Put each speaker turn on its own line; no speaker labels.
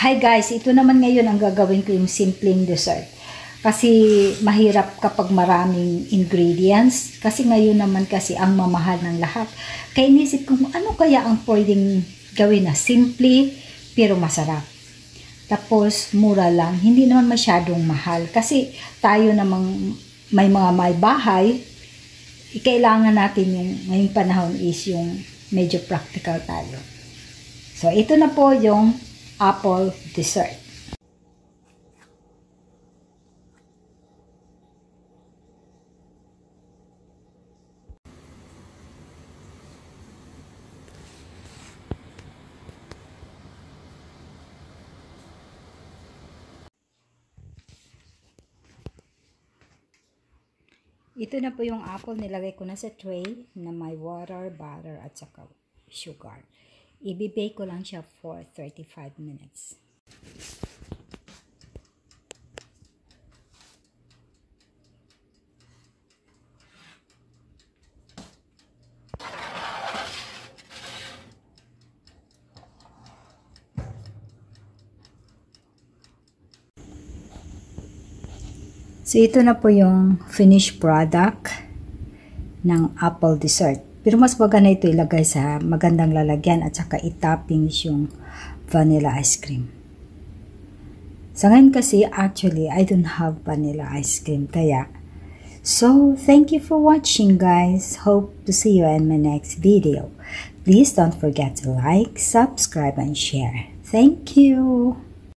Hi guys, ito naman ngayon ang gagawin ko, yung simpleng dessert. Kasi mahirap kapag maraming ingredients. Kasi ngayon naman kasi ang mamahal ng lahat. Kaya inisip ko, ano kaya ang pwedeng gawin na simple pero masarap. Tapos mura lang, hindi naman masyadong mahal. Kasi tayo namang may mga may bahay, kailangan natin yung ngayong panahon is yung medyo practical tayo. So ito na po yung apple dessert. Ito na po yung apple, nilagay ko na sa tray na may water, butter at saka sugar. I-bake ko lang siya for 35 minutes. So, ito na po yung finished product ng apple dessert. Pero mas maganda ito ilagay sa magandang lalagyan at saka i-toppings yung vanilla ice cream. Sa ngayon kasi, actually, I don't have vanilla ice cream. Kaya, so, thank you for watching, guys. Hope to see you in my next video. Please don't forget to like, subscribe, and share. Thank you.